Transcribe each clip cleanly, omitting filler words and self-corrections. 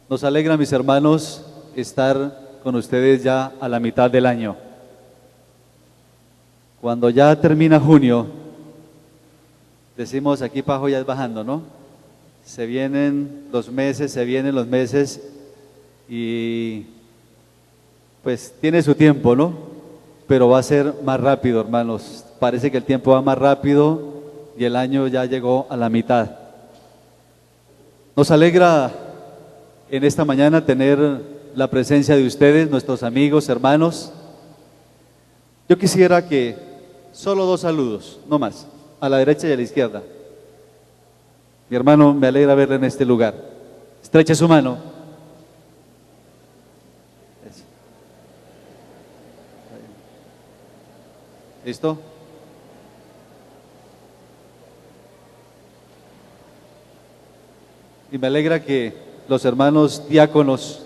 Nos alegra, mis hermanos, estar con ustedes ya a la mitad del año. Cuando ya termina junio, decimos aquí Pajo ya es bajando, ¿no? Se vienen los meses y pues tiene su tiempo, ¿no? Pero va a ser más rápido, hermanos. Parece que el tiempo va más rápido y el año ya llegó a la mitad. Nos alegra en esta mañana tener la presencia de ustedes, nuestros amigos, hermanos. Yo quisiera que solo 2 saludos, no más, a la derecha y a la izquierda. Mi hermano, me alegra verle en este lugar. Estreche su mano. ¿Listo? Y me alegra que los hermanos diáconos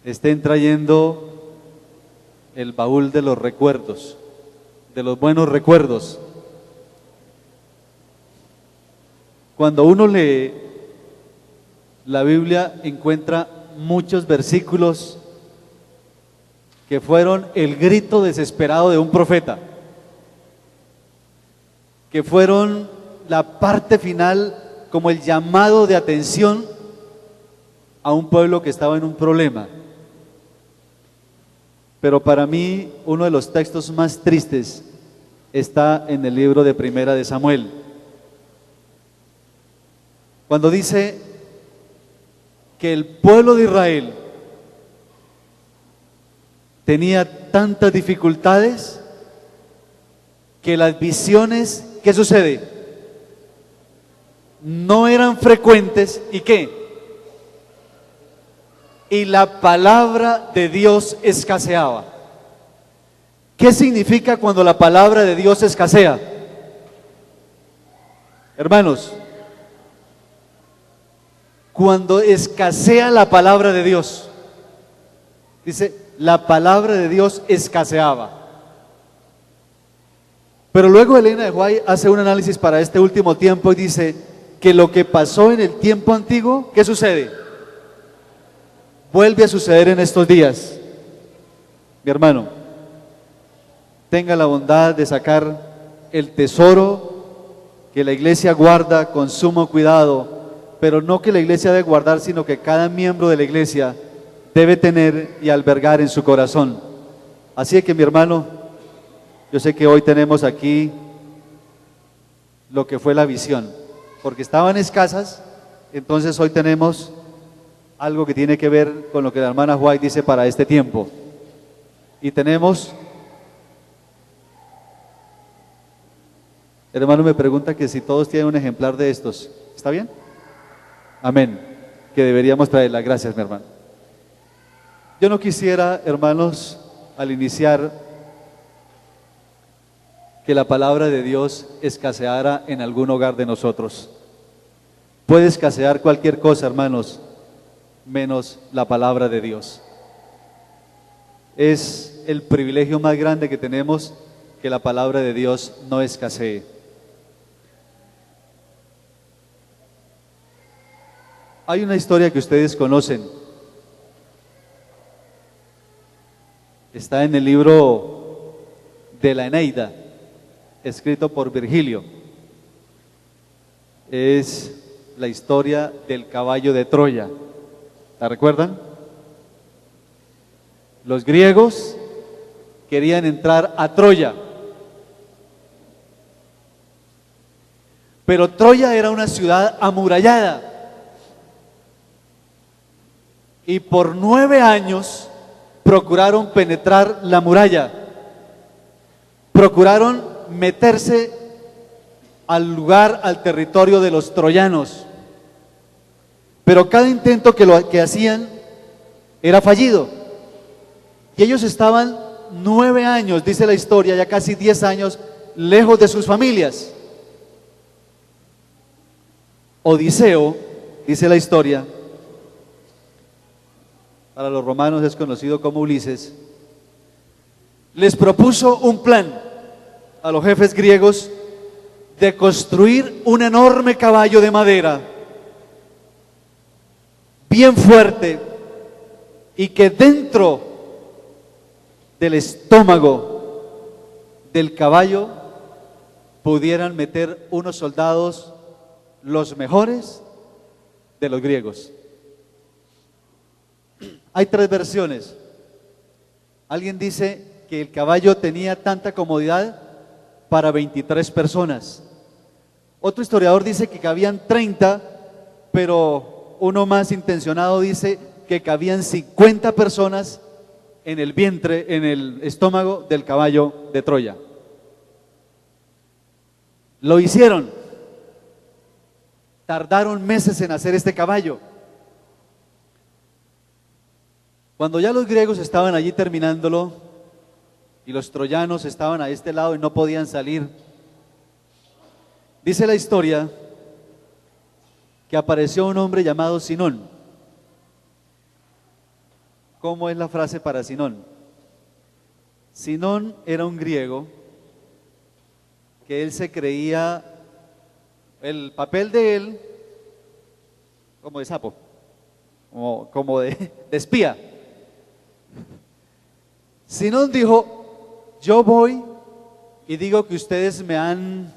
estén trayendo el baúl de los recuerdos, de los buenos recuerdos. Cuando uno lee la Biblia encuentra muchos versículos que fueron el grito desesperado de un profeta, que fueron la parte final como el llamado de atención a un pueblo que estaba en un problema. Pero para mí uno de los textos más tristes está en el libro de Primera de Samuel, cuando dice que el pueblo de Israel tenía tantas dificultades que las visiones, ¿qué sucede? No eran frecuentes. ¿Y qué? Y la palabra de Dios escaseaba. ¿Qué significa cuando la palabra de Dios escasea? Hermanos, cuando escasea la palabra de Dios, dice, la palabra de Dios escaseaba. Pero luego Elena de White hace un análisis para este último tiempo y dice que lo que pasó en el tiempo antiguo, ¿qué sucede? Vuelve a suceder en estos días. Mi hermano, tenga la bondad de sacar el tesoro que la iglesia guarda con sumo cuidado, pero no que la iglesia debe guardar, sino que cada miembro de la iglesia debe tener y albergar en su corazón. Así que, mi hermano, yo sé que hoy tenemos aquí lo que fue la visión, porque estaban escasas, entonces hoy tenemos algo que tiene que ver con lo que la hermana White dice para este tiempo. Y tenemos, el hermano me pregunta que si todos tienen un ejemplar de estos, ¿está bien? Amén, que deberíamos traerla. Gracias, mi hermano. Yo no quisiera, hermanos, al iniciar, que la palabra de Dios escaseara en algún hogar de nosotros. Puede escasear cualquier cosa, hermanos, menos la palabra de Dios. Es el privilegio más grande que tenemos, que la palabra de Dios no escasee. Hay una historia que ustedes conocen. Está en el libro de la Eneida, escrito por Virgilio. Es la historia del caballo de Troya. ¿La recuerdan? Los griegos querían entrar a Troya, pero Troya era una ciudad amurallada y por 9 años procuraron penetrar la muralla, procuraron meterse al lugar, al territorio de los troyanos, pero cada intento que hacían era fallido. Y ellos estaban 9 años, dice la historia, ya casi 10 años, lejos de sus familias. Odiseo, dice la historia, para los romanos es conocido como Ulises, les propuso un plan a los jefes griegos de construir un enorme caballo de madera, bien fuerte, y que dentro del estómago del caballo pudieran meter unos soldados, los mejores de los griegos. Hay tres versiones. Alguien dice que el caballo tenía tanta comodidad para 23 personas. Otro historiador dice que cabían 30, pero uno más intencionado dice que cabían 50 personas en el vientre, en el estómago del caballo de Troya. Lo hicieron. Tardaron meses en hacer este caballo. Cuando ya los griegos estaban allí terminándolo y los troyanos estaban a este lado y no podían salir, dice la historia que apareció un hombre llamado Sinón. ¿Cómo es la frase para Sinón? Sinón era un griego que él se creía, el papel de él, como de sapo, como de espía. Sinón dijo: yo voy y digo que ustedes me han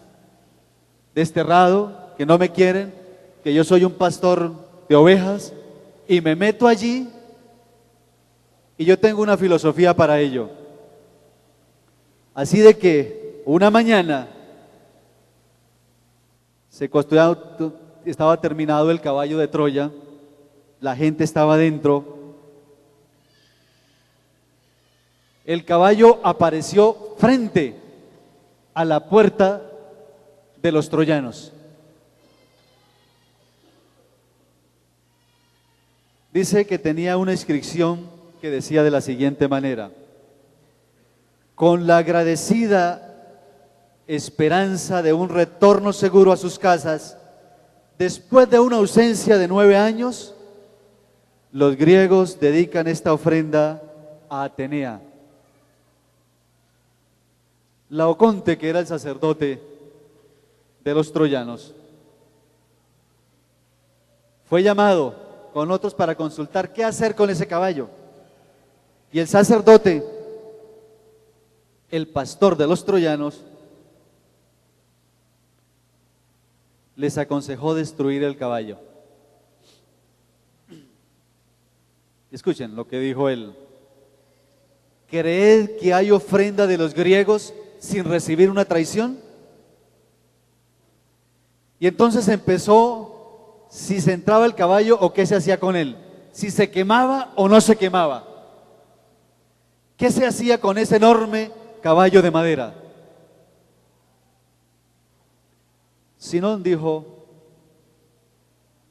desterrado, que no me quieren, que yo soy un pastor de ovejas, y me meto allí y yo tengo una filosofía para ello. Así de que una mañana estaba terminado el caballo de Troya, la gente estaba dentro, el caballo apareció frente a la puerta de los troyanos. Dice que tenía una inscripción que decía de la siguiente manera: con la agradecida esperanza de un retorno seguro a sus casas, después de una ausencia de 9 años, los griegos dedican esta ofrenda a Atenea. Laoconte, que era el sacerdote de los troyanos, fue llamado con otros para consultar qué hacer con ese caballo. Y el sacerdote, el pastor de los troyanos, les aconsejó destruir el caballo. Escuchen lo que dijo él: ¿creed que hay ofrenda de los griegos sin recibir una traición? Y entonces empezó si se entraba el caballo o qué se hacía con él, si se quemaba o no se quemaba. ¿Qué se hacía con ese enorme caballo de madera? Sinón dijo: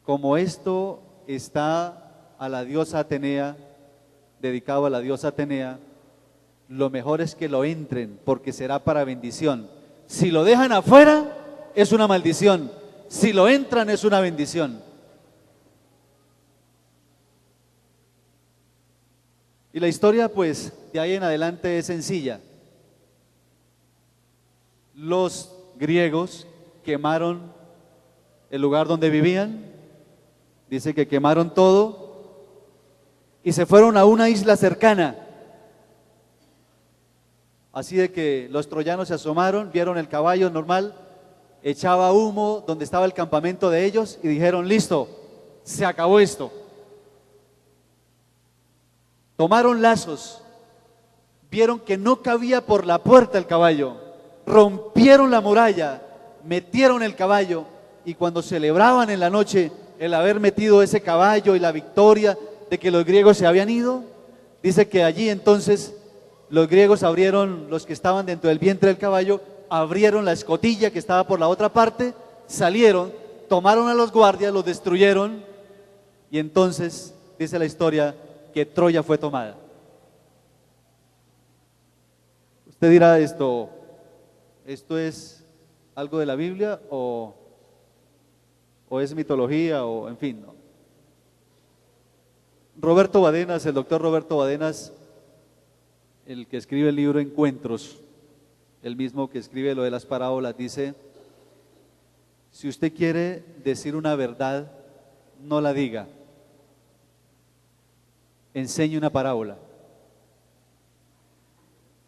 como esto está a la diosa Atenea, dedicado a la diosa Atenea, lo mejor es que lo entren, porque será para bendición. Si lo dejan afuera, es una maldición. Si lo entran, es una bendición. Y la historia, pues, de ahí en adelante es sencilla. Los griegos quemaron el lugar donde vivían, dice que quemaron todo y se fueron a una isla cercana. Así de que los troyanos se asomaron, vieron el caballo normal, echaba humo donde estaba el campamento de ellos y dijeron: listo, se acabó esto. Tomaron lazos, vieron que no cabía por la puerta el caballo, rompieron la muralla, metieron el caballo, y cuando celebraban en la noche el haber metido ese caballo y la victoria de que los griegos se habían ido, dice que allí entonces los griegos abrieron, los que estaban dentro del vientre del caballo, abrieron la escotilla que estaba por la otra parte, salieron, tomaron a los guardias, los destruyeron, y entonces dice la historia que Troya fue tomada. Usted dirá: ¿esto es algo de la Biblia o es mitología o en fin? ¿No? Roberto Badenas, el doctor Roberto Badenas, el que escribe el libro Encuentros, el mismo que escribe lo de las parábolas, dice Si usted quiere decir una verdad, no la diga. Enseñe una parábola.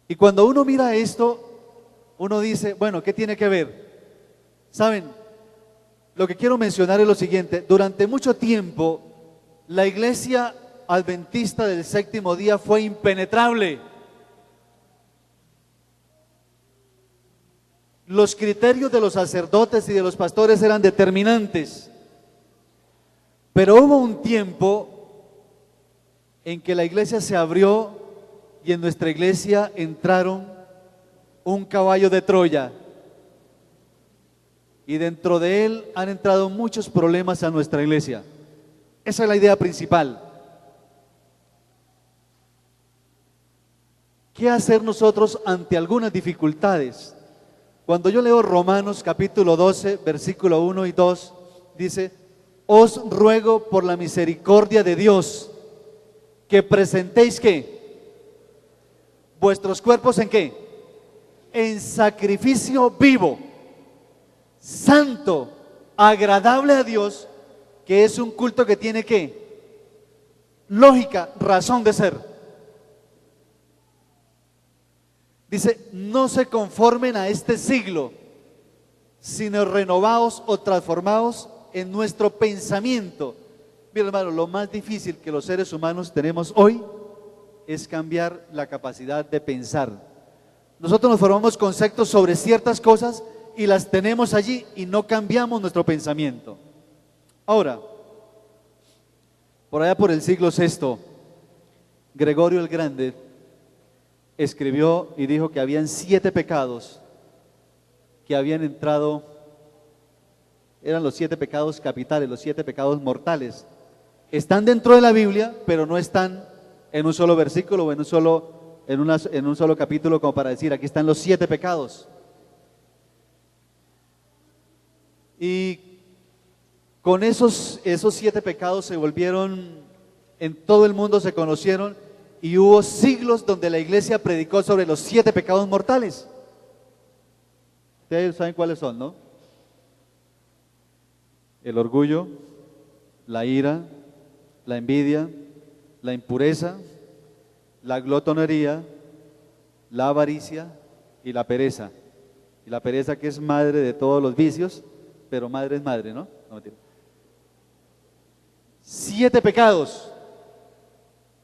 Y cuando uno mira esto, uno dice, bueno, ¿qué tiene que ver? ¿Saben? Lo que quiero mencionar es lo siguiente. Durante mucho tiempo, la iglesia adventista del séptimo día fue impenetrable. Los criterios de los sacerdotes y de los pastores eran determinantes. Pero hubo un tiempo en que la iglesia se abrió y en nuestra iglesia entraron un caballo de Troya. Y dentro de él han entrado muchos problemas a nuestra iglesia. Esa es la idea principal. ¿Qué hacer nosotros ante algunas dificultades? Cuando yo leo Romanos capítulo 12, versículo 1 y 2, dice: os ruego por la misericordia de Dios que presentéis ¿qué? Vuestros cuerpos ¿en qué? En sacrificio vivo, santo, agradable a Dios, que es un culto que tiene ¿qué? Lógica, razón de ser. Dice, no se conformen a este siglo, sino renovaos o transformaos en nuestro pensamiento. Mira, hermano, lo más difícil que los seres humanos tenemos hoy es cambiar la capacidad de pensar. Nosotros nos formamos conceptos sobre ciertas cosas y las tenemos allí y no cambiamos nuestro pensamiento. Ahora, por allá por el siglo VI, Gregorio el Grande escribió y dijo que habían 7 pecados que habían entrado, eran los 7 pecados capitales, los 7 pecados mortales. Están dentro de la Biblia, pero no están en un solo versículo o en un solo capítulo como para decir, aquí están los 7 pecados. Y con esos 7 pecados se volvieron, en todo el mundo se conocieron. Y hubo siglos donde la iglesia predicó sobre los 7 pecados mortales. Ustedes saben cuáles son, ¿no? El orgullo, la ira, la envidia, la impureza, la glotonería, la avaricia y la pereza. Y la pereza que es madre de todos los vicios, pero madre es madre, ¿no? No, mentira. 7 pecados.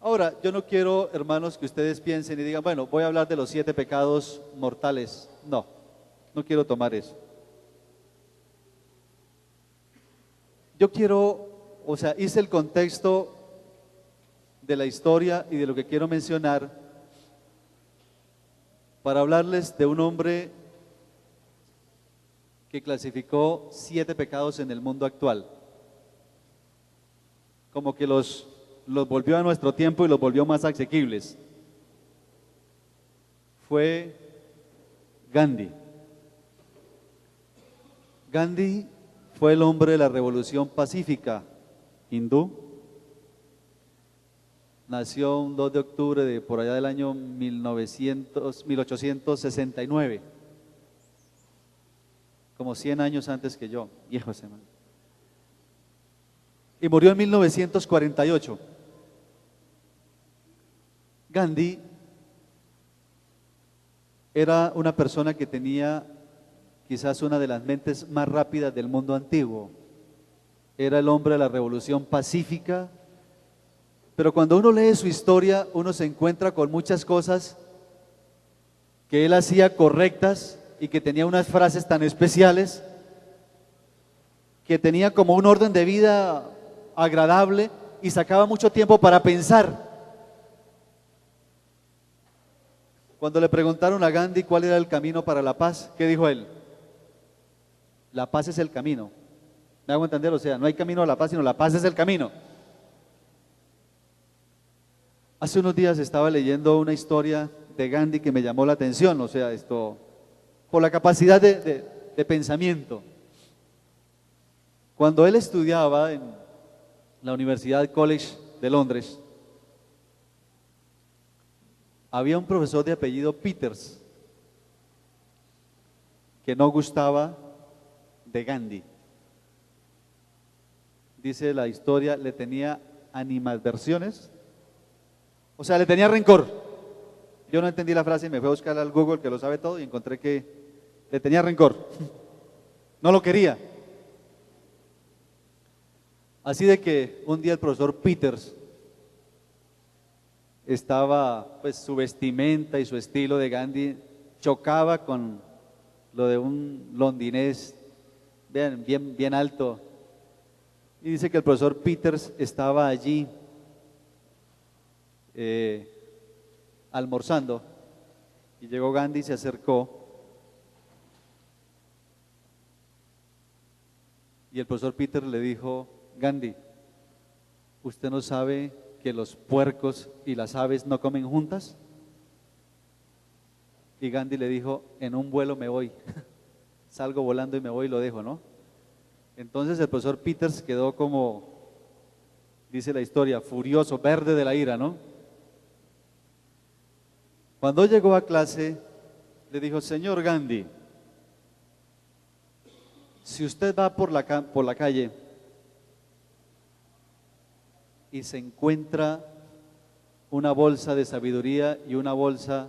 Ahora, yo no quiero, hermanos, que ustedes piensen y digan, bueno, voy a hablar de los 7 pecados mortales. No, no quiero tomar eso. Yo quiero, hice el contexto de la historia y de lo que quiero mencionar para hablarles de un hombre que clasificó 7 pecados en el mundo actual. Como que los volvió a nuestro tiempo y los volvió más asequibles. Fue Gandhi. Gandhi fue el hombre de la revolución pacífica hindú. Nació un 2 de octubre de por allá del año 1869, como 100 años antes que yo, viejo ese man. Y murió en 1948. Gandhi era una persona que tenía quizás una de las mentes más rápidas del mundo antiguo. Era el hombre de la revolución pacífica, pero cuando uno lee su historia, uno se encuentra con muchas cosas que él hacía correctas y que tenía unas frases tan especiales, que tenía como un orden de vida agradable y sacaba mucho tiempo para pensar. Cuando le preguntaron a Gandhi cuál era el camino para la paz, ¿qué dijo él? La paz es el camino. ¿Me hago entender? No hay camino a la paz, sino la paz es el camino. Hace unos días estaba leyendo una historia de Gandhi que me llamó la atención, por la capacidad de pensamiento. Cuando él estudiaba en la Universidad College de Londres, había un profesor de apellido Peters que no gustaba de Gandhi. dice la historia, le tenía animadversiones, o sea, le tenía rencor. Yo no entendí la frase y me fui a buscar al Google, que lo sabe todo, y encontré que le tenía rencor. No lo quería. Así de que un día el profesor Peters estaba, pues su vestimenta y su estilo de Gandhi chocaba con lo de un londinés, vean, bien alto. Y dice que el profesor Peters estaba allí almorzando, y llegó Gandhi y se acercó, y el profesor Peters le dijo: Gandhi, ¿usted no sabe que los puercos y las aves no comen juntas? Y Gandhi le dijo: en un vuelo me voy, salgo volando y me voy y lo dejo, ¿no? Entonces el profesor Peters quedó como, dice la historia, furioso, verde de la ira, ¿no? Cuando llegó a clase, le dijo: señor Gandhi, si usted va por la calle y se encuentra una bolsa de sabiduría y una bolsa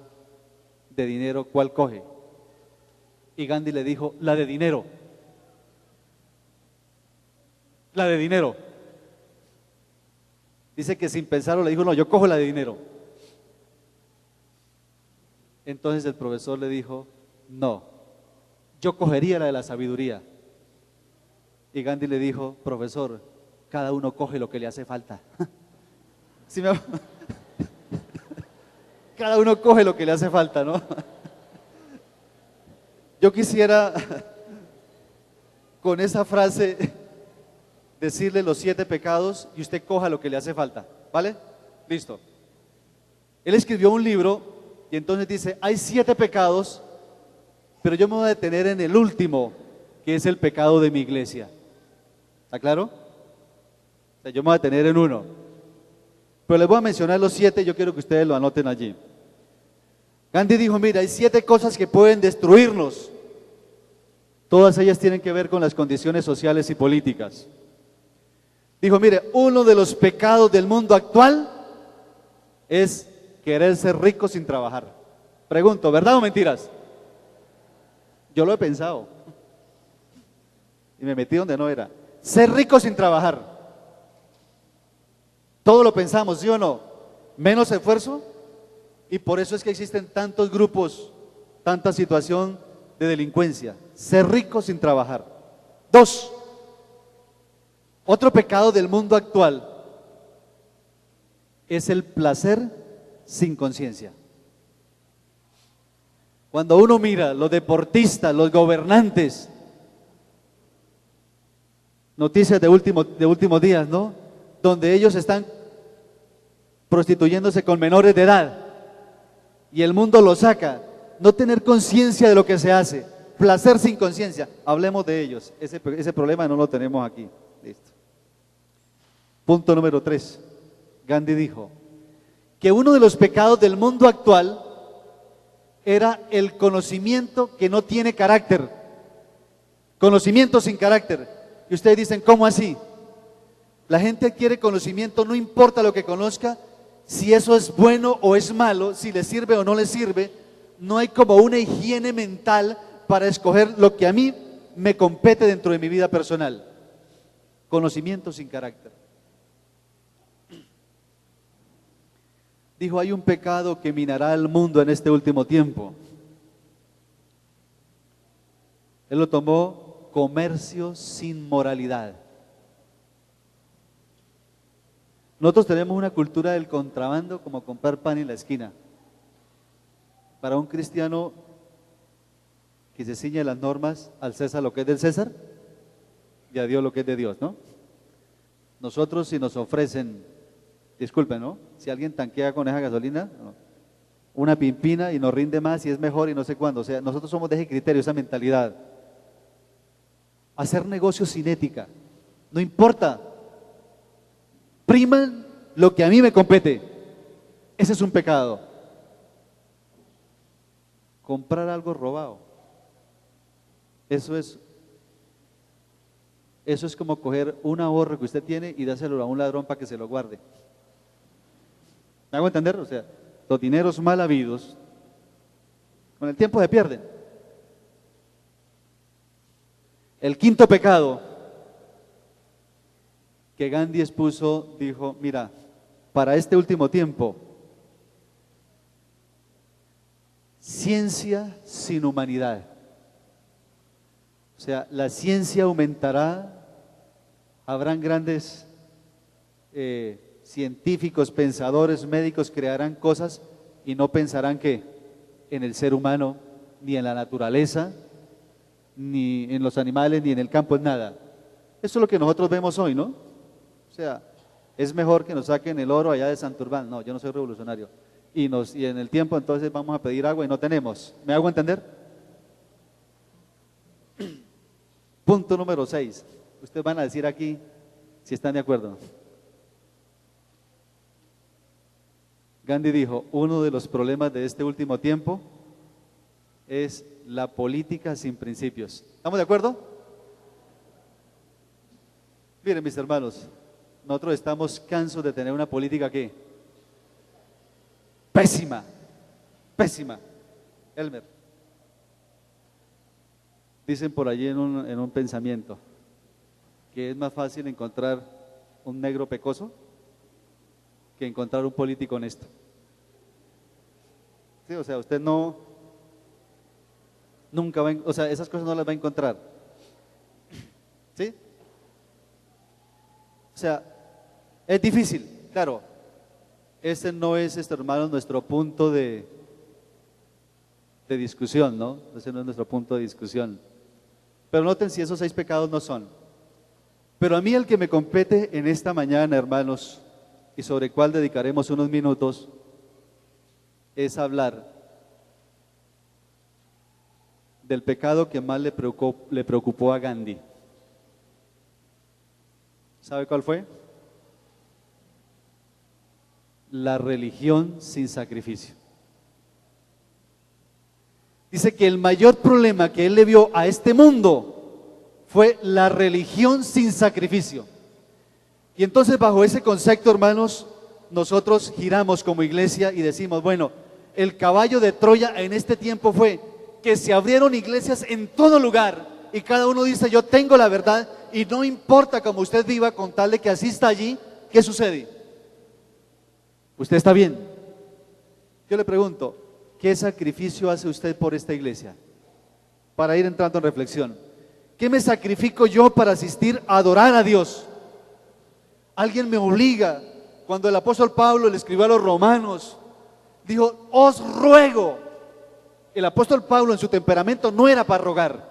de dinero, ¿cuál coge? Y Gandhi le dijo: la de dinero. La de dinero. Dice que sin pensarlo le dijo: no, yo cojo la de dinero. Entonces el profesor le dijo: no, yo cogería la de la sabiduría. Y Gandhi le dijo: profesor, cada uno coge lo que le hace falta. ¿Sí me... Cada uno coge lo que le hace falta, ¿no? Yo quisiera con esa frase decirle los 7 pecados y usted coja lo que le hace falta, ¿vale? Listo. Él escribió un libro y entonces dice: hay 7 pecados, pero yo me voy a detener en el último, que es el pecado de mi iglesia. ¿Está claro? O sea, yo me voy a detener en uno, pero les voy a mencionar los 7 y yo quiero que ustedes lo anoten allí. Gandhi dijo: mira, hay 7 cosas que pueden destruirnos. Todas ellas tienen que ver con las condiciones sociales y políticas. Dijo: mire, uno de los pecados del mundo actual es querer ser rico sin trabajar. Pregunto, ¿verdad o mentiras? Yo lo he pensado y me metí donde no era. Ser rico sin trabajar. Todo lo pensamos, ¿sí o no? Menos esfuerzo, y por eso es que existen tantos grupos, tanta situación de delincuencia. Ser rico sin trabajar. 2, otro pecado del mundo actual es el placer sin conciencia. Cuando uno mira los deportistas, los gobernantes, noticias de últimos días, ¿no? Donde ellos están prostituyéndose con menores de edad y el mundo lo saca. No tener conciencia de lo que se hace, placer sin conciencia. Hablemos de ellos. Ese problema no lo tenemos aquí. Listo. Punto número 3. Gandhi dijo que uno de los pecados del mundo actual era el conocimiento que no tiene carácter. Conocimiento sin carácter. Y ustedes dicen: ¿cómo así? La gente quiere conocimiento, no importa lo que conozca, si eso es bueno o es malo, si le sirve o no le sirve. No hay como una higiene mental para escoger lo que a mí me compete dentro de mi vida personal. Conocimiento sin carácter. Dijo: hay un pecado que minará al mundo en este último tiempo. Él lo tomó: comercio sin moralidad. Nosotros tenemos una cultura del contrabando como comprar pan en la esquina. Para un cristiano que se ciñe las normas, al César lo que es del César y a Dios lo que es de Dios, ¿no? Nosotros, si nos ofrecen, disculpen, ¿no? Si alguien tanquea con esa gasolina, una pimpina y nos rinde más y es mejor y no sé cuándo. O sea, nosotros somos de ese criterio, esa mentalidad. Hacer negocios sin ética, no importa. Priman lo que a mí me compete. Ese es un pecado. Comprar algo robado, eso es Eso es como coger un ahorro que usted tiene y dárselo a un ladrón para que se lo guarde. ¿Me hago entender? O sea, los dineros mal habidos, con el tiempo se pierden. El quinto pecado que Gandhi expuso, dijo, mira, para este último tiempo, ciencia sin humanidad. O sea, la ciencia aumentará, habrán grandes científicos, pensadores, médicos, crearán cosas y no pensarán que en el ser humano, ni en la naturaleza, ni en los animales, ni en el campo, en nada. Eso es lo que nosotros vemos hoy, ¿no? O sea, es mejor que nos saquen el oro allá de Santurbán. No, yo no soy revolucionario. Y en el tiempo entonces vamos a pedir agua y no tenemos. ¿Me hago entender? Punto número 6. Ustedes van a decir aquí si están de acuerdo. Gandhi dijo, uno de los problemas de este último tiempo es la política sin principios. ¿Estamos de acuerdo? Miren, mis hermanos, nosotros estamos cansos de tener una política que pésima, pésima. Elmer, dicen por allí en un pensamiento que es más fácil encontrar un negro pecoso que encontrar un político honesto. Sí, o sea, usted nunca va a, o sea, esas cosas no las va a encontrar. ¿Sí? O sea, es difícil, claro. Este no es, hermanos, nuestro punto de discusión, ¿no? Ese no es nuestro punto de discusión. Pero noten si esos 6 pecados no son. Pero a mí el que me compete en esta mañana, hermanos, y sobre el cual dedicaremos unos minutos, es hablar del pecado que más le preocupó a Gandhi. ¿Sabe cuál fue? La religión sin sacrificio. Dice que el mayor problema que él le vio a este mundo fue la religión sin sacrificio. Y entonces bajo ese concepto, hermanos, nosotros giramos como iglesia y decimos, bueno, el caballo de Troya en este tiempo fue que se abrieron iglesias en todo lugar y cada uno dice, yo tengo la verdad y no importa cómo usted viva con tal de que asista allí, ¿qué sucede? ¿Usted está bien? Yo le pregunto, ¿qué sacrificio hace usted por esta iglesia? Para ir entrando en reflexión. ¿Qué me sacrifico yo para asistir a adorar a Dios? Alguien me obliga. Cuando el apóstol Pablo le escribió a los romanos, dijo, os ruego. El apóstol Pablo en su temperamento no era para rogar.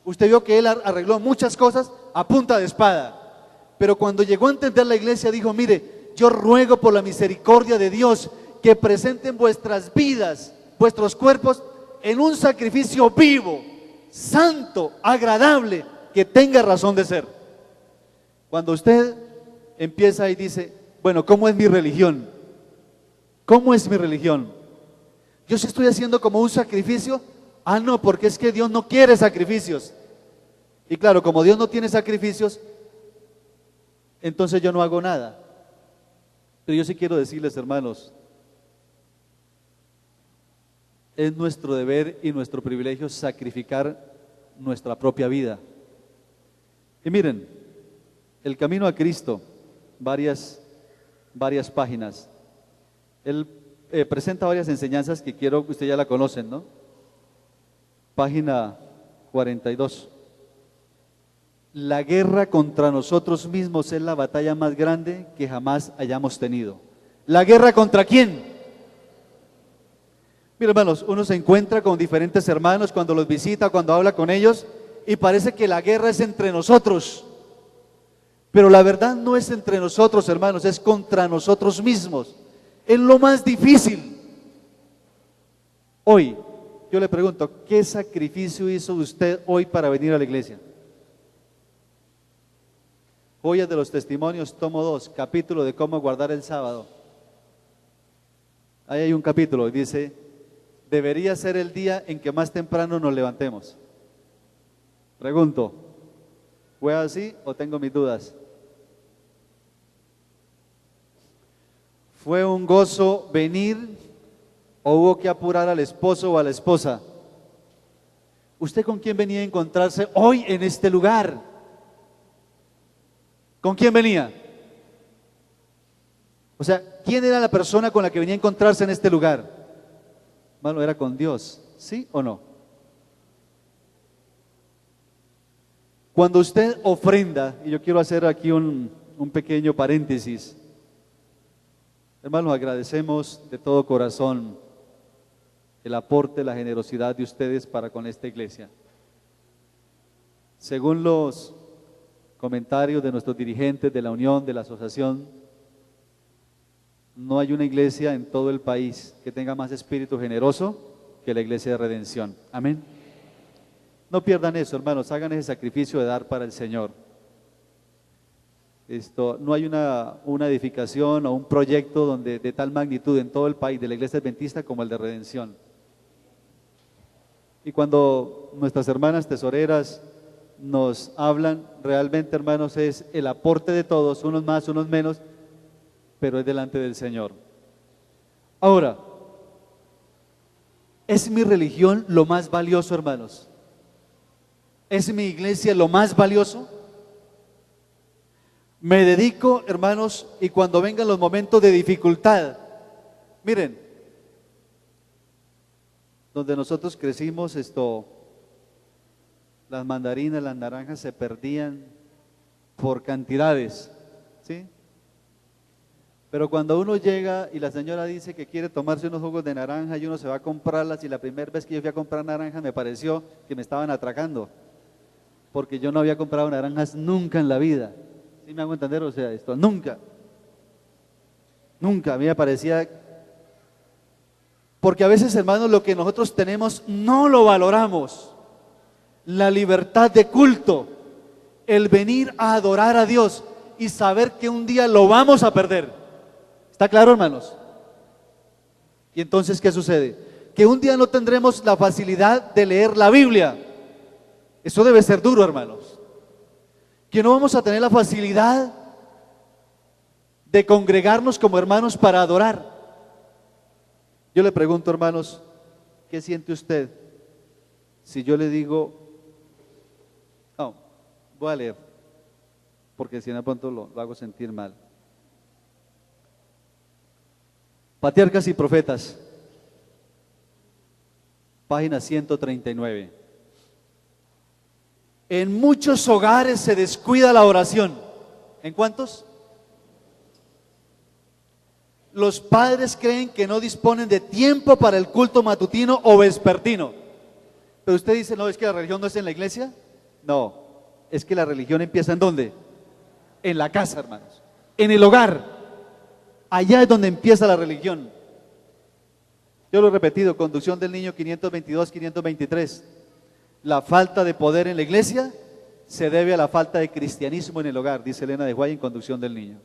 Usted vio que él arregló muchas cosas a punta de espada. Pero cuando llegó a entender la iglesia dijo, mire, yo ruego por la misericordia de Dios que presenten vuestras vidas, vuestros cuerpos en un sacrificio vivo, santo, agradable, que tenga razón de ser. Cuando usted empieza y dice, bueno, ¿cómo es mi religión? ¿Cómo es mi religión? ¿Yo sí estoy haciendo como un sacrificio? Ah, no, porque es que Dios no quiere sacrificios. Y claro, como Dios no tiene sacrificios, entonces yo no hago nada. Pero yo sí quiero decirles, hermanos, es nuestro deber y nuestro privilegio sacrificar nuestra propia vida. Y miren, el camino a Cristo, varias páginas. Él presenta varias enseñanzas que quiero que ustedes ya la conocen, ¿no? Página 42. La guerra contra nosotros mismos es la batalla más grande que jamás hayamos tenido. ¿La guerra contra quién? Mira, hermanos, uno se encuentra con diferentes hermanos cuando los visita, cuando habla con ellos, y parece que la guerra es entre nosotros. Pero la verdad no es entre nosotros, hermanos, es contra nosotros mismos. Es lo más difícil. Hoy, yo le pregunto, ¿qué sacrificio hizo usted hoy para venir a la iglesia? Joyas de los Testimonios, tomo 2, capítulo de cómo guardar el sábado. Ahí hay un capítulo, dice, debería ser el día en que más temprano nos levantemos. Pregunto, ¿Fue así o tengo mis dudas? ¿Fue un gozo venir o hubo que apurar al esposo o a la esposa? ¿Usted con quién venía a encontrarse hoy en este lugar? ¿Con quién venía? O sea, ¿quién era la persona con la que venía a encontrarse en este lugar? Hermano, era con Dios, ¿sí o no? Cuando usted ofrenda, y yo quiero hacer aquí un pequeño paréntesis, hermanos, agradecemos de todo corazón el aporte, la generosidad de ustedes para con esta iglesia. Según los comentarios de nuestros dirigentes de la unión, de la asociación, no hay una iglesia en todo el país que tenga más espíritu generoso que la iglesia de Redención. Amén. No pierdan eso, hermanos, hagan ese sacrificio de dar para el Señor. No hay una edificación o un proyecto de tal magnitud en todo el país de la iglesia adventista como el de Redención. Y cuando nuestras hermanas tesoreras nos hablan, realmente, hermanos, es el aporte de todos, unos más, unos menos, pero es delante del Señor. Ahora, ¿es mi religión lo más valioso, hermanos? ¿Es mi iglesia lo más valioso? Me dedico, hermanos, y cuando vengan los momentos de dificultad, miren, donde nosotros crecimos, las mandarinas, las naranjas se perdían por cantidades, ¿sí? Pero cuando uno llega y la señora dice que quiere tomarse unos jugos de naranja y uno se va a comprarlas, y la primera vez que yo fui a comprar naranjas me pareció que me estaban atracando, porque yo no había comprado naranjas nunca en la vida. ¿Sí me hago entender? O sea, nunca, a mí me parecía, porque a veces, hermanos, lo que nosotros tenemos no lo valoramos. La libertad de culto, el venir a adorar a Dios y saber que un día lo vamos a perder. ¿Está claro, hermanos? Y entonces, ¿qué sucede? Que un día no tendremos la facilidad de leer la Biblia. Eso debe ser duro, hermanos. Que no vamos a tener la facilidad de congregarnos como hermanos para adorar. Yo le pregunto, hermanos, ¿qué siente usted si yo le digo, no, voy a leer, porque si no pronto lo hago sentir mal? Patriarcas y Profetas, página 139. En muchos hogares se descuida la oración. ¿En cuántos? Los padres creen que no disponen de tiempo para el culto matutino o vespertino. Pero usted dice, no, es que la religión no es en la iglesia. No, es que la religión empieza ¿en dónde? En la casa, hermanos, en el hogar. Allá es donde empieza la religión. Yo lo he repetido, Conducción del Niño 522, 523. La falta de poder en la iglesia se debe a la falta de cristianismo en el hogar, dice Elena de Guay en Conducción del Niño.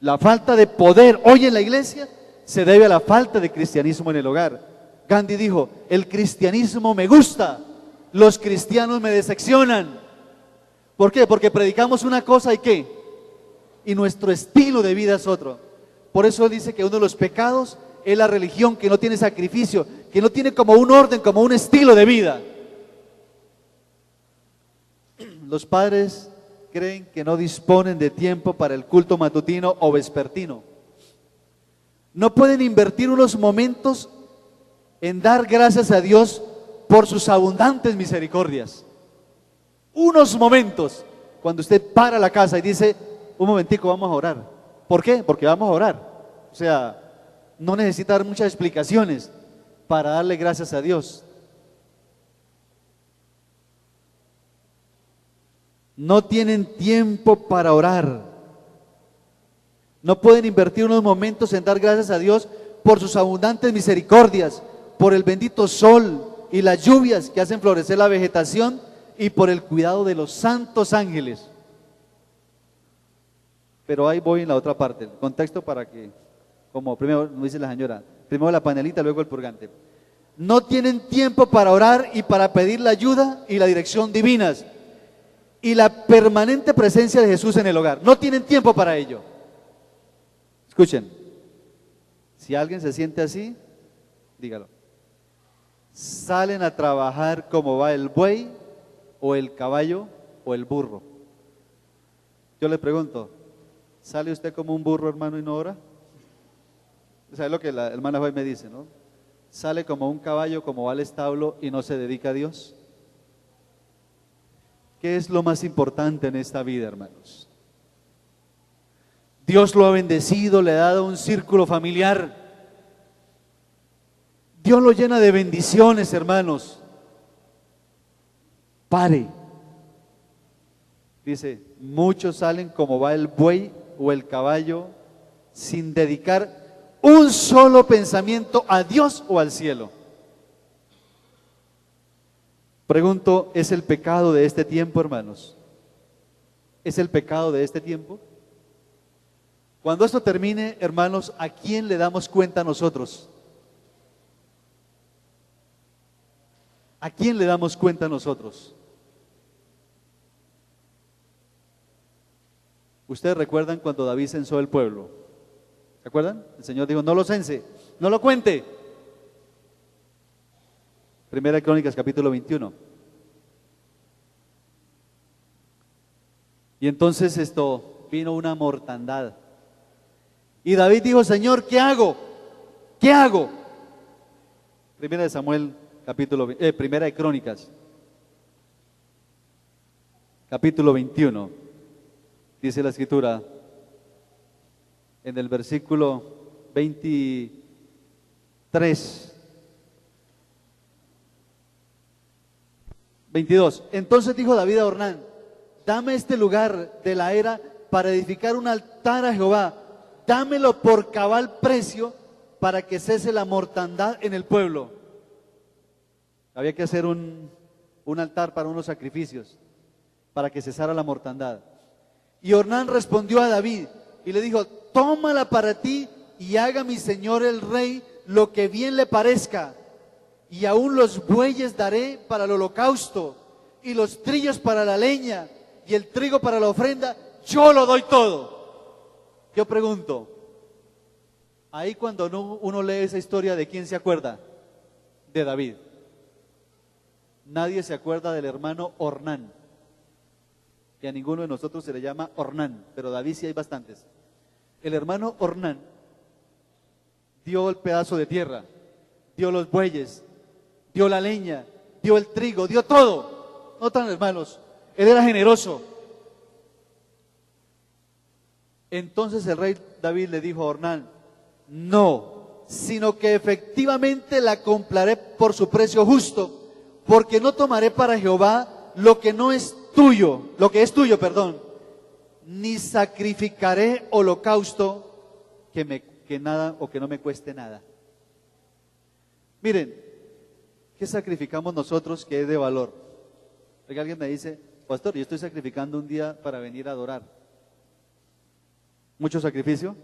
La falta de poder hoy en la iglesia se debe a la falta de cristianismo en el hogar. Gandhi dijo, el cristianismo me gusta, los cristianos me decepcionan. ¿Por qué? Porque predicamos una cosa y ¿qué? Y nuestro estilo de vida es otro. Por eso él dice que uno de los pecados es la religión que no tiene sacrificio, que no tiene como un orden, como un estilo de vida. Los padres creen que no disponen de tiempo para el culto matutino o vespertino. No pueden invertir unos momentos en dar gracias a Dios por sus abundantes misericordias. Unos momentos, cuando usted para la casa y dice, un momentico, vamos a orar. ¿Por qué? Porque vamos a orar. O sea, no necesita dar muchas explicaciones para darle gracias a Dios. No tienen tiempo para orar. No pueden invertir unos momentos en dar gracias a Dios por sus abundantes misericordias, por el bendito sol y las lluvias que hacen florecer la vegetación y por el cuidado de los santos ángeles. Pero ahí voy en la otra parte, el contexto para que, como primero nos dice la señora, primero la panelita, luego el purgante. No tienen tiempo para orar y para pedir la ayuda y la dirección divinas. y la permanente presencia de Jesús en el hogar. No tienen tiempo para ello. Escuchen, si alguien se siente así, dígalo. Salen a trabajar como va el buey o el caballo o el burro. Yo le pregunto, ¿sale usted como un burro, hermano, y no ora? ¿Sabe lo que la hermana Joy me dice, no? ¿Sale como un caballo, como va al establo y no se dedica a Dios? ¿Qué es lo más importante en esta vida, hermanos? Dios lo ha bendecido, le ha dado un círculo familiar. Dios lo llena de bendiciones, hermanos. Pare. Dice, muchos salen como va el buey o el caballo sin dedicar un solo pensamiento a Dios o al cielo. Pregunto, ¿es el pecado de este tiempo, hermanos? ¿Es el pecado de este tiempo? Cuando esto termine, hermanos, ¿a quién le damos cuenta nosotros? ¿A quién le damos cuenta nosotros? Ustedes recuerdan cuando David censó el pueblo. ¿Se acuerdan? El Señor dijo, no lo cense, no lo cuente. Primera Crónicas, capítulo 21. Y entonces vino una mortandad. Y David dijo, Señor, ¿qué hago? ¿Qué hago? Primera de Samuel, Primera de Crónicas, capítulo 21. Dice la escritura, en el versículo 23, 22. Entonces dijo David a Ornán, dame este lugar de la era para edificar un altar a Jehová, dámelo por cabal precio para que cese la mortandad en el pueblo. Había que hacer un altar para unos sacrificios, para que cesara la mortandad. Y Ornán respondió a David y le dijo, tómala para ti y haga mi señor el rey lo que bien le parezca. Y aún los bueyes daré para el holocausto, y los trillos para la leña, y el trigo para la ofrenda, yo lo doy todo. Yo pregunto, ahí cuando uno lee esa historia, ¿de quién se acuerda? De David. Nadie se acuerda del hermano Ornán. Y a ninguno de nosotros se le llama Ornán, pero David sí hay bastantes. El hermano Ornán dio el pedazo de tierra, dio los bueyes, dio la leña, dio el trigo, dio todo. No tan hermanos, él era generoso. Entonces el rey David le dijo a Ornán, no, sino que efectivamente la compraré por su precio justo, porque no tomaré para Jehová lo que no es tuyo, lo que es tuyo, perdón, ni sacrificaré holocausto que nada o que no me cueste nada. Miren, ¿qué sacrificamos nosotros que es de valor? Porque alguien me dice, pastor, yo estoy sacrificando un día para venir a adorar. ¿Mucho sacrificio?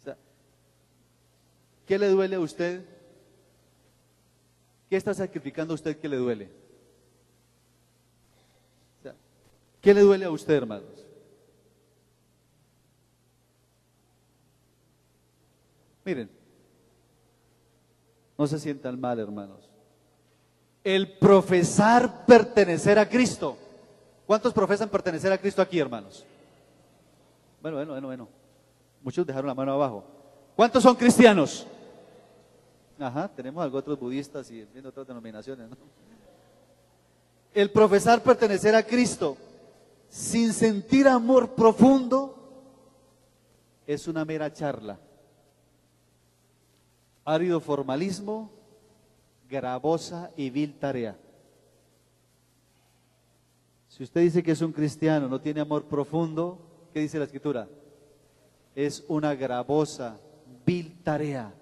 O sea, ¿qué le duele a usted? ¿Qué está sacrificando a usted que le duele? O sea, ¿qué le duele a usted, hermanos? Miren, no se sientan mal, hermanos. El profesar pertenecer a Cristo. ¿Cuántos profesan pertenecer a Cristo aquí, hermanos? Bueno. Muchos dejaron la mano abajo. ¿Cuántos son cristianos? Ajá, tenemos algo otros budistas y viendo otras denominaciones, ¿no? El profesar pertenecer a Cristo sin sentir amor profundo es una mera charla. Árido formalismo, gravosa y vil tarea. Si usted dice que es un cristiano, no tiene amor profundo, ¿qué dice la Escritura? Es una gravosa, vil tarea.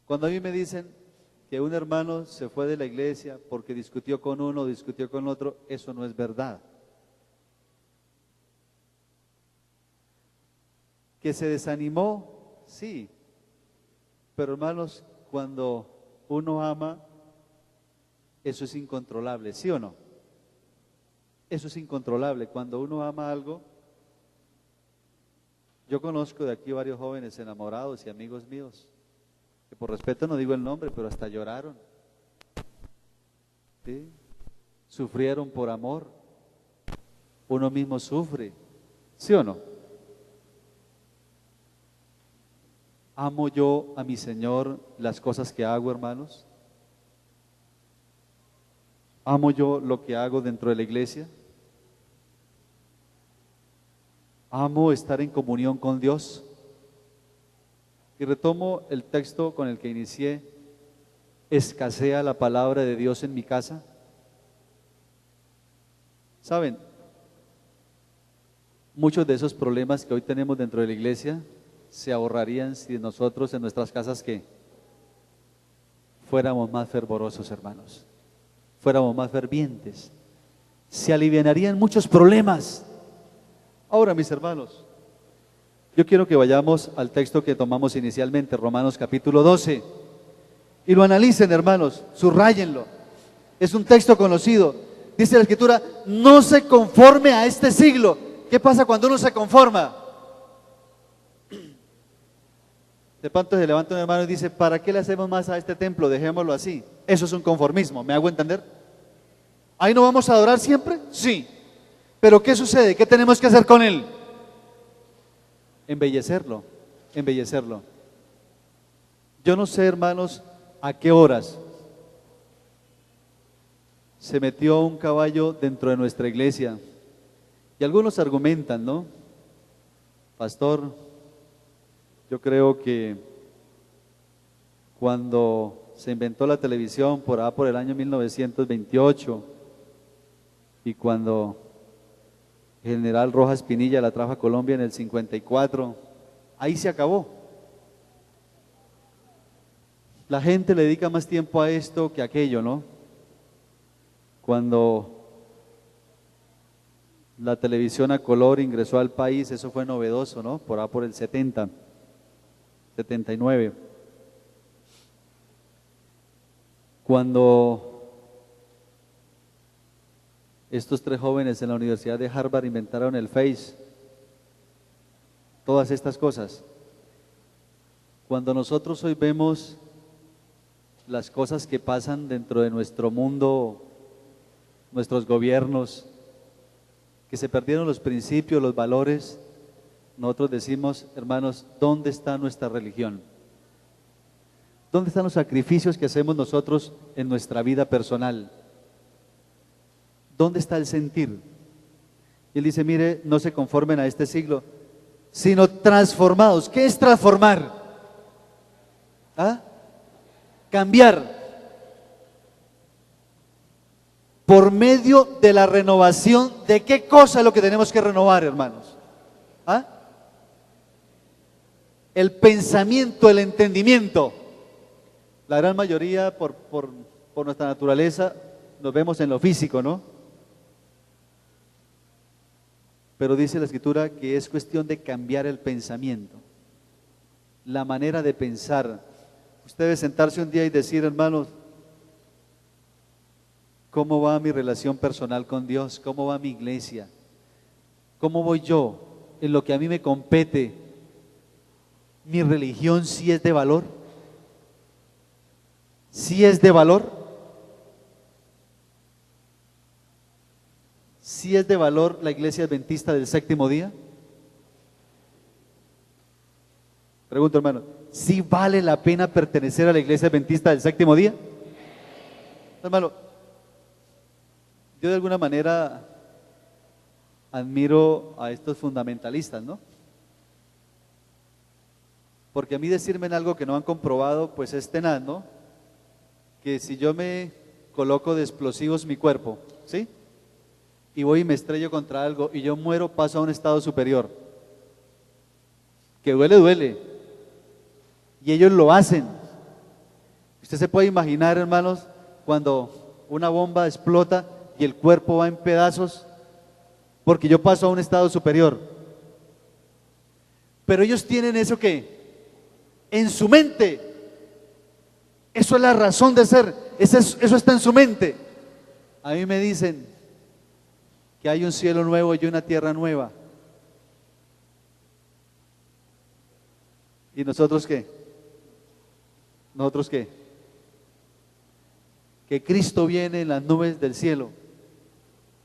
Cuando a mí me dicen que un hermano se fue de la iglesia porque discutió con uno, discutió con otro, eso no es verdad. ¿Que se desanimó? Sí. Pero hermanos, cuando uno ama, eso es incontrolable, ¿sí o no? Eso es incontrolable. Cuando uno ama algo, yo conozco de aquí varios jóvenes enamorados y amigos míos, que por respeto no digo el nombre, pero hasta lloraron, ¿sí? Sufrieron por amor. Uno mismo sufre, ¿sí o no? ¿Amo yo a mi Señor las cosas que hago, hermanos? ¿Amo yo lo que hago dentro de la iglesia? ¿Amo estar en comunión con Dios? Y retomo el texto con el que inicié. ¿Escasea la palabra de Dios en mi casa? ¿Saben? Muchos de esos problemas que hoy tenemos dentro de la iglesia se ahorrarían si nosotros en nuestras casas que fuéramos más fervorosos, hermanos, fuéramos más fervientes, se alivianarían muchos problemas. Ahora, mis hermanos, yo quiero que vayamos al texto que tomamos inicialmente, Romanos capítulo 12, y lo analicen, hermanos, subrayenlo. Es un texto conocido. Dice la Escritura: no se conforme a este siglo. ¿Qué pasa cuando uno se conforma? De pronto se levanta un hermano y dice: ¿para qué le hacemos más a este templo? Dejémoslo así. Eso es un conformismo, ¿me hago entender? ¿Ahí no vamos a adorar siempre? Sí. Pero ¿qué sucede? ¿Qué tenemos que hacer con él? Embellecerlo, embellecerlo. Yo no sé, hermanos, a qué horas se metió un caballo dentro de nuestra iglesia. Y algunos argumentan, ¿no? Pastor, yo creo que cuando se inventó la televisión por el año 1928 y cuando el general Rojas Pinilla la trajo a Colombia en el 54, ahí se acabó. La gente le dedica más tiempo a esto que a aquello, ¿no? Cuando la televisión a color ingresó al país, eso fue novedoso, ¿no? Por el 70, 79. Cuando estos tres jóvenes en la Universidad de Harvard inventaron el Face, todas estas cosas. Cuando nosotros hoy vemos las cosas que pasan dentro de nuestro mundo, nuestros gobiernos, que se perdieron los principios, los valores, nosotros decimos: hermanos, ¿dónde está nuestra religión? ¿Dónde están los sacrificios que hacemos nosotros en nuestra vida personal? ¿Dónde está el sentir? Y él dice: mire, no se conformen a este siglo, sino transformados. ¿Qué es transformar? ¿Ah? Cambiar. Por medio de la renovación. ¿De qué cosa es lo que tenemos que renovar, hermanos? ¿Ah? El pensamiento, el entendimiento. La gran mayoría, por nuestra naturaleza, nos vemos en lo físico, ¿no? Pero dice la Escritura que es cuestión de cambiar el pensamiento, la manera de pensar. Usted debe sentarse un día y decir: hermanos, ¿cómo va mi relación personal con Dios? ¿Cómo va mi iglesia? ¿Cómo voy yo en lo que a mí me compete? ¿Mi religión sí es de valor? ¿Sí es de valor? ¿Sí es de valor la iglesia adventista del séptimo día? Pregunto, hermano, ¿sí vale la pena pertenecer a la iglesia adventista del séptimo día? Hermano, yo de alguna manera admiro a estos fundamentalistas, ¿no? Porque a mí decirme en algo que no han comprobado, pues es tenaz, ¿no? Que si yo me coloco de explosivos mi cuerpo, ¿sí? Y voy y me estrello contra algo y yo muero, paso a un estado superior. Que duele, duele. Y ellos lo hacen. Usted se puede imaginar, hermanos, cuando una bomba explota y el cuerpo va en pedazos, porque yo paso a un estado superior. Pero ellos tienen eso que en su mente. Eso es la razón de ser. Eso está en su mente. A mí me dicen: que hay un cielo nuevo y una tierra nueva. ¿Y nosotros qué? ¿Nosotros qué? Que Cristo viene en las nubes del cielo.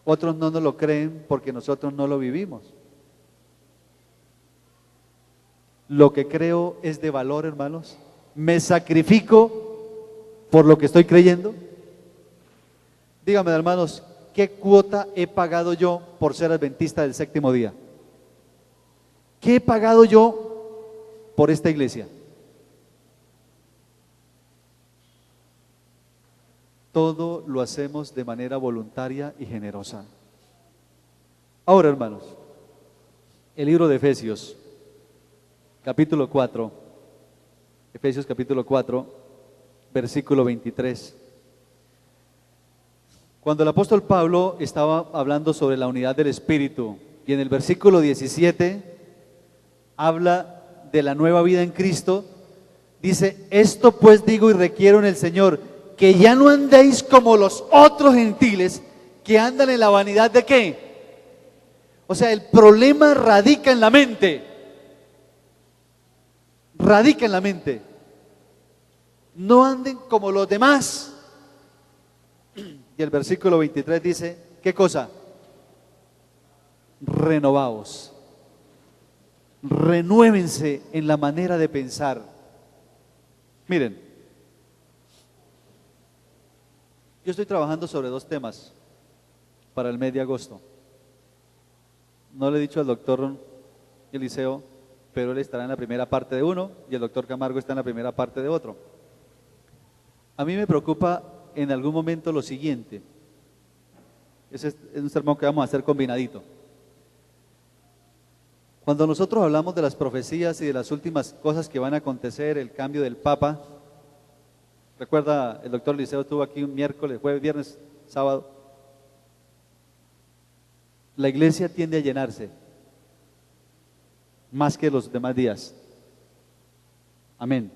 Otros no nos lo creen porque nosotros no lo vivimos. Lo que creo es de valor, hermanos. Me sacrifico por lo que estoy creyendo. Dígame, hermanos, ¿qué cuota he pagado yo por ser adventista del séptimo día? ¿Qué he pagado yo por esta iglesia? Todo lo hacemos de manera voluntaria y generosa. Ahora, hermanos, el libro de Efesios, capítulo 4, Efesios capítulo 4, versículo 23. Cuando el apóstol Pablo estaba hablando sobre la unidad del Espíritu, y en el versículo 17 habla de la nueva vida en Cristo, dice: esto pues digo y requiero en el Señor, que ya no andéis como los otros gentiles que andan en la vanidad de ¿qué? O sea, el problema radica en la mente. Radica en la mente. No anden como los demás. Y el versículo 23 dice, ¿qué cosa? Renovaos. Renuévense en la manera de pensar. Miren, yo estoy trabajando sobre 2 temas para el mes de agosto. No le he dicho al doctor Eliseo, pero él estará en la primera parte de uno y el doctor Camargo está en la primera parte de otro. A mí me preocupa en algún momento lo siguiente. Ese es un sermón que vamos a hacer combinadito. Cuando nosotros hablamos de las profecías y de las últimas cosas que van a acontecer, el cambio del Papa, recuerda, el doctor Eliseo estuvo aquí un miércoles, jueves, viernes, sábado. La iglesia tiende a llenarse más que los demás días. Amén.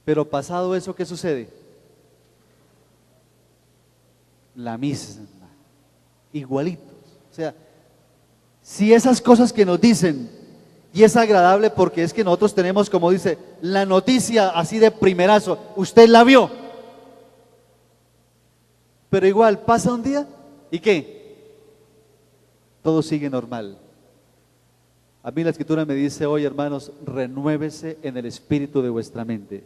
Pero pasado eso, ¿qué sucede? La misma, igualitos. O sea, si esas cosas que nos dicen, y es agradable porque es que nosotros tenemos, como dice, la noticia así de primerazo, usted la vio, pero igual pasa un día, ¿y qué? Todo sigue normal. A mí la Escritura me dice hoy, hermanos, renuévese en el espíritu de vuestra mente.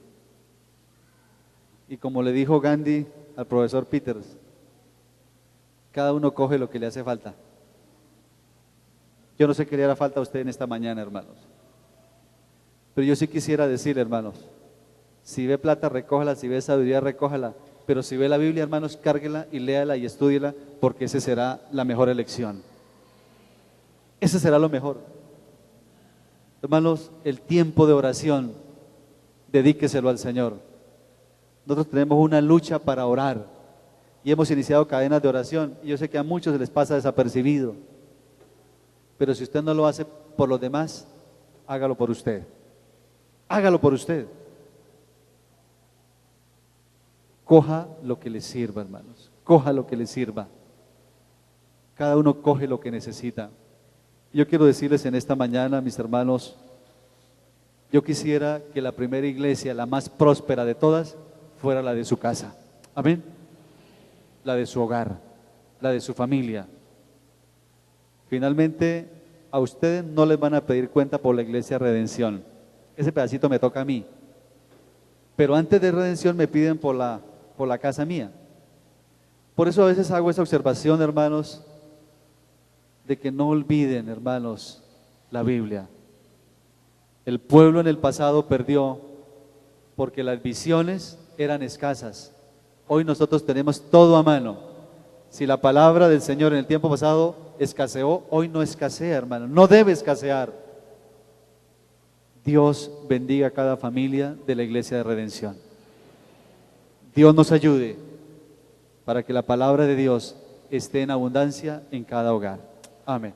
Y como le dijo Gandhi al profesor Peters, cada uno coge lo que le hace falta. Yo no sé qué le hará falta a usted en esta mañana, hermanos. Pero yo sí quisiera decir, hermanos, si ve plata, recójala, si ve sabiduría, recójala. Pero si ve la Biblia, hermanos, cárguela y léala y estúdiela, porque esa será la mejor elección. Ese será lo mejor. Hermanos, el tiempo de oración, dedíqueselo al Señor. Nosotros tenemos una lucha para orar y hemos iniciado cadenas de oración. Y yo sé que a muchos se les pasa desapercibido. Pero si usted no lo hace por los demás, hágalo por usted. Hágalo por usted. Coja lo que le sirva, hermanos. Coja lo que le sirva. Cada uno coge lo que necesita. Yo quiero decirles en esta mañana, mis hermanos, yo quisiera que la primera iglesia, la más próspera de todas, fuera la de su casa. Amén. La de su hogar, la de su familia. Finalmente, a ustedes no les van a pedir cuenta por la iglesia Redención. Ese pedacito me toca a mí. Pero antes de Redención me piden por la casa mía. Por eso a veces hago esa observación, hermanos, de que no olviden, hermanos, la Biblia. El pueblo en el pasado perdió porque las visiones eran escasas. Hoy nosotros tenemos todo a mano. Si la palabra del Señor en el tiempo pasado escaseó, hoy no escasea, hermano. No debe escasear. Dios bendiga a cada familia de la Iglesia de Redención. Dios nos ayude para que la palabra de Dios esté en abundancia en cada hogar. Amén.